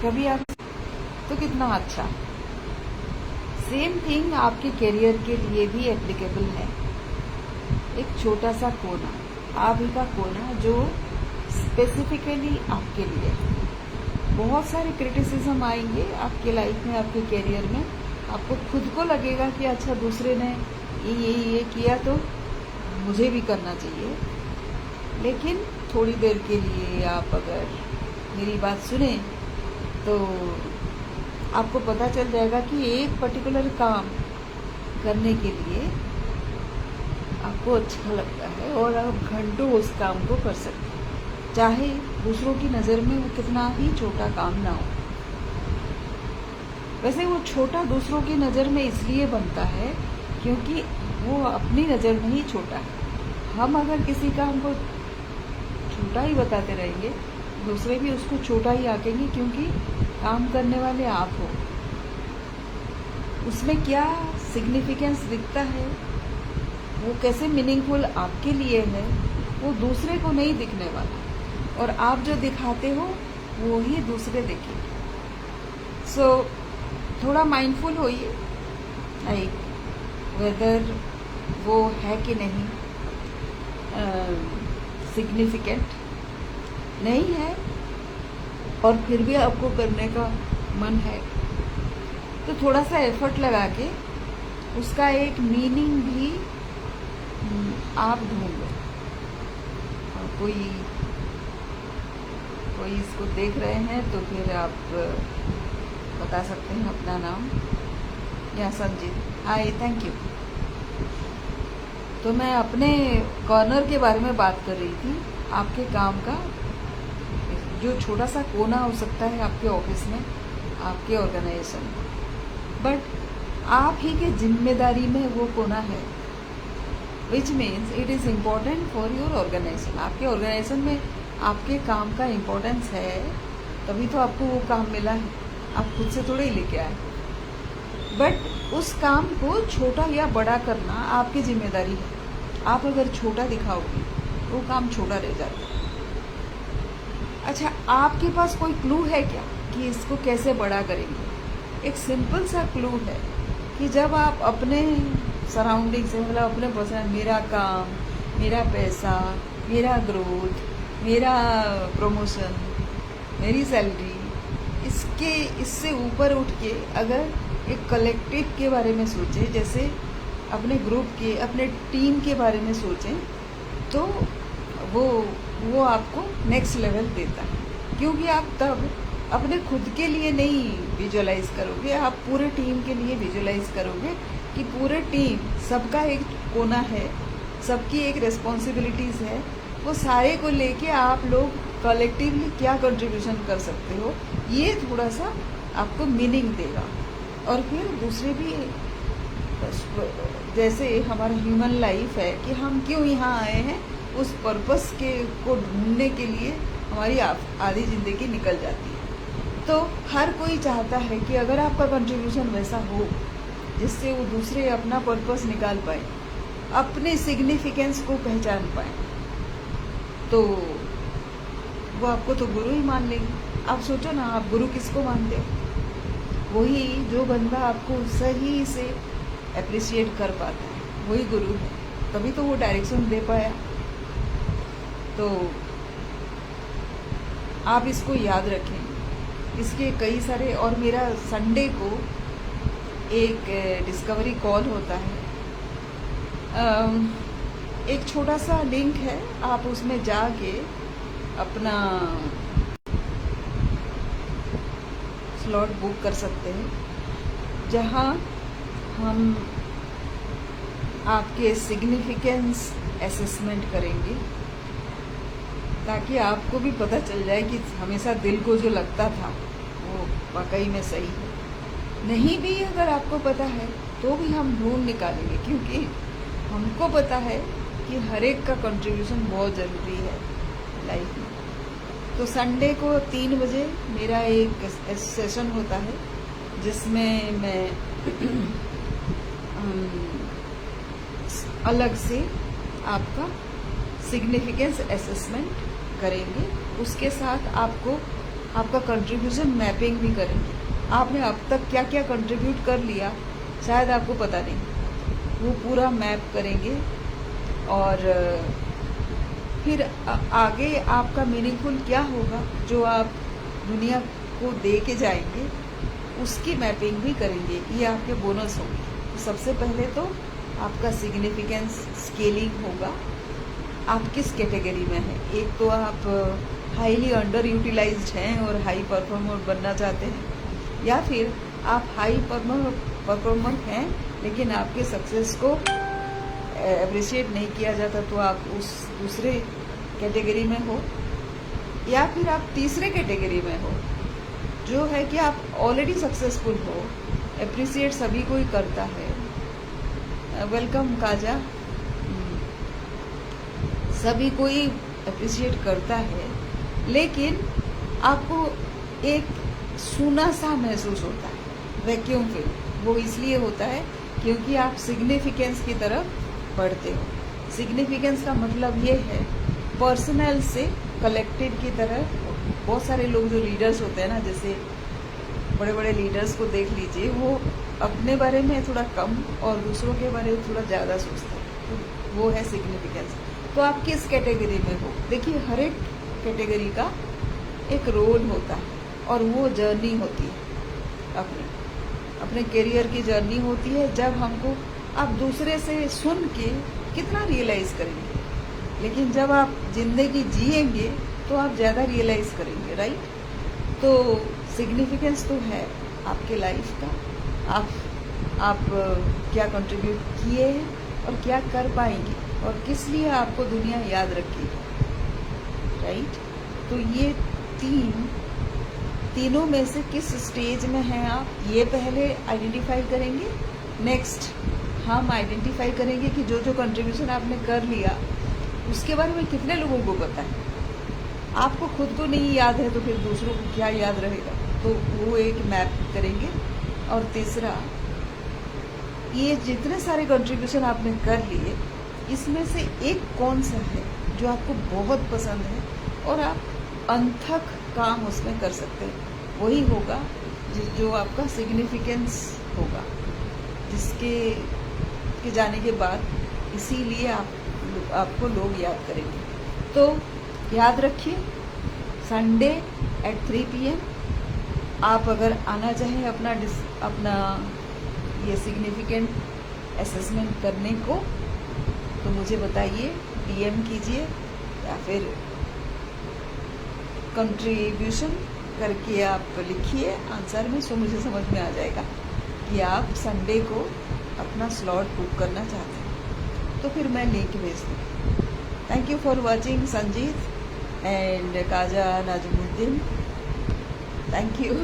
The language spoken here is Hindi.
कभी आप तो कितना अच्छा। सेम थिंग आपके करियर के लिए भी एप्लीकेबल है। एक छोटा सा कोना, आप ही का कोना, जो स्पेसिफिकली आपके लिए। बहुत सारे क्रिटिसिज्म आएंगे आपके लाइफ में, आपके करियर में। आपको खुद को लगेगा कि अच्छा, दूसरे ने ये किया तो मुझे भी करना चाहिए। लेकिन थोड़ी देर के लिए आप अगर मेरी बात सुने तो आपको पता चल जाएगा कि एक पर्टिकुलर काम करने के लिए आपको अच्छा लगता है और आप घंटों उस काम को कर सकते हैं, चाहे दूसरों की नज़र में वो कितना ही छोटा काम ना हो। वैसे वो छोटा दूसरों की नज़र में इसलिए बनता है क्योंकि वो अपनी नज़र में ही छोटा है। हम अगर किसी काम को छोटा ही बताते रहेंगे, दूसरे भी उसको छोटा ही आंकेंगे, क्योंकि काम करने वाले आप हो। उसमें क्या सिग्निफिकेंस दिखता है, वो कैसे मीनिंगफुल आपके लिए है, वो दूसरे को नहीं दिखने वाला। और आप जो दिखाते हो वो ही दूसरे देखेंगे। सो थोड़ा माइंडफुल होइए, लाइक वेदर वो है कि नहीं, सिग्निफिकेंट नहीं है और फिर भी आपको करने का मन है, तो थोड़ा सा एफर्ट लगा के उसका एक मीनिंग भी आप ढूंढो। कोई इसको देख रहे हैं तो फिर आप बता सकते हैं अपना नाम या संजीत। हाय, थैंक यू। तो मैं अपने कॉर्नर के बारे में बात कर रही थी, आपके काम का जो छोटा सा कोना हो सकता है आपके ऑफिस में, आपके ऑर्गेनाइजेशन में, बट आप ही के जिम्मेदारी में वो कोना है, which means it is important for your organisation. आपके ऑर्गेनाइजेशन में आपके काम का इम्पोर्टेंस है, तभी तो आपको वो काम मिला है, आप खुद से थोड़े ही लेके आए। बट उस काम को छोटा या बड़ा करना आपकी जिम्मेदारी है। आप अगर छोटा दिखाओगे वो काम छोटा रह जाता है। अच्छा, आपके पास कोई क्लू है क्या कि इसको कैसे बड़ा करेंगे? एक सिंपल सा क्लू है कि जब आप अपने सराउंडिंग से, मतलब अपने पर्सनल, मेरा काम, मेरा पैसा, मेरा ग्रोथ, मेरा प्रमोशन, मेरी सैलरी, इससे ऊपर उठ के अगर एक कलेक्टिव के बारे में सोचें, जैसे अपने ग्रुप के, अपने टीम के बारे में सोचें, तो वो आपको नेक्स्ट लेवल देता है। क्योंकि आप तब अपने खुद के लिए नहीं विजुअलाइज करोगे, आप पूरे टीम के लिए विजुअलाइज करोगे कि पूरे टीम, सबका एक कोना है, सबकी एक रिस्पॉन्सिबिलिटीज़ है, वो सारे को लेके आप लोग कलेक्टिवली क्या कंट्रीब्यूशन कर सकते हो, ये थोड़ा सा आपको मीनिंग देगा। और फिर दूसरे भी, जैसे हमारा ह्यूमन लाइफ है कि हम क्यों यहाँ आए हैं, उस पर्पस को ढूंढने के लिए हमारी आधी ज़िंदगी निकल जाती है। तो हर कोई चाहता है कि अगर आपका कंट्रीब्यूशन वैसा हो जिससे वो दूसरे अपना पर्पस निकाल पाए, अपने सिग्निफिकेंस को पहचान पाए, तो वो आपको तो गुरु ही मान लेंगे। आप सोचो ना, आप गुरु किसको मानते हो? वही जो बंदा आपको सही से अप्रिशिएट कर पाता है, वही गुरु है। तभी तो वो डायरेक्शन दे पाया। तो आप इसको याद रखें। इसके कई सारे, और मेरा संडे को एक डिस्कवरी कॉल होता है। एक छोटा सा लिंक है, आप उसमें जाके अपना स्लॉट बुक कर सकते हैं, जहां हम आपके सिग्निफिकेंस असेसमेंट करेंगे, ताकि आपको भी पता चल जाए कि हमेशा दिल को जो लगता था वो वाकई में सही है। नहीं भी अगर आपको पता है तो भी हम ढूंढ निकालेंगे, क्योंकि हमको पता है कि हर एक का कंट्रीब्यूशन बहुत ज़रूरी है लाइफ में। तो संडे को 3 बजे मेरा एक सेशन होता है, जिसमें मैं अलग से आपका सिग्निफिकेंस असेसमेंट करेंगे। उसके साथ आपको आपका कंट्रीब्यूशन मैपिंग भी करेंगे। आपने अब तक क्या क्या कंट्रीब्यूट कर लिया शायद आपको पता नहीं, वो पूरा मैप करेंगे। और फिर आगे आपका मीनिंगफुल क्या होगा जो आप दुनिया को दे के जाएंगे, उसकी मैपिंग भी करेंगे। ये आपके बोनस होंगे। तो सबसे पहले तो आपका सिग्निफिकेंस स्केलिंग होगा। आप किस कैटेगरी में हैं। एक तो आप हाईली अंडर यूटिलाइज्ड हैं और हाई परफॉर्मर बनना चाहते हैं, या फिर आप हाई परफॉर्मर हैं लेकिन आपके सक्सेस को अप्रिशिएट नहीं किया जाता, तो आप उस दूसरे कैटेगरी में हो। या फिर आप तीसरे कैटेगरी में हो जो है कि आप ऑलरेडी सक्सेसफुल हो, अप्रिशिएट सभी कोई करता है। वेलकम काजा, सभी कोई अप्रिशिएट करता है, लेकिन आपको एक सूना सा महसूस होता है, वैक्यूम फील। वो इसलिए होता है क्योंकि आप सिग्निफिकेंस की तरफ बढ़ते हो। सिग्निफिकेंस का मतलब ये है पर्सनल से कलेक्टिव की तरफ। बहुत सारे लोग जो लीडर्स होते हैं ना, जैसे बड़े बड़े लीडर्स को देख लीजिए, वो अपने बारे में थोड़ा कम और दूसरों के बारे में थोड़ा ज़्यादा सोचते हैं। तो वो है सिग्निफिकेंस। तो आप किस कैटेगरी में हो। देखिए, हर एक कैटेगरी का एक रोल होता है और वो जर्नी होती है, अपने करियर की जर्नी होती है। जब हमको आप दूसरे से सुन के कितना रियलाइज़ करेंगे, लेकिन जब आप जिंदगी जिएंगे तो आप ज़्यादा रियलाइज़ करेंगे, राइट। तो सिग्निफिकेंस तो है आपके लाइफ का। आप क्या कंट्रीब्यूट किए हैं और क्या कर पाएंगे और किस लिए आपको दुनिया याद रखेगी, राइट। तो ये तीनों में से किस स्टेज में हैं आप, ये पहले आइडेंटिफाई करेंगे। नेक्स्ट हम आइडेंटिफाई करेंगे कि जो जो कंट्रीब्यूशन आपने कर लिया उसके बारे में कितने लोगों को पता है। आपको खुद को नहीं याद है तो फिर दूसरों को क्या याद रहेगा, तो वो एक मैप करेंगे। और तीसरा, ये जितने सारे कंट्रीब्यूशन आपने कर लिए, इसमें से एक कौन सा है जो आपको बहुत पसंद है और आप अनथक काम उसमें कर सकते हैं। वही होगा जो आपका सिग्निफिकेंस होगा, जिसके जाने के बाद इसीलिए आपको लोग याद करेंगे। तो याद रखिए, संडे एट 3 PM आप अगर आना चाहें अपना ये सिग्निफिकेंट असेसमेंट करने को, तो मुझे बताइए, DM कीजिए या फिर कंट्रीब्यूशन करके आप लिखिए आंसर में, सो मुझे समझ में आ जाएगा कि आप संडे को अपना स्लॉट बुक करना चाहते हैं। तो फिर मैं लिंक भेज दूँ। Thank you for watching Sanjeet and Kaza Nazimuddin. Thank you.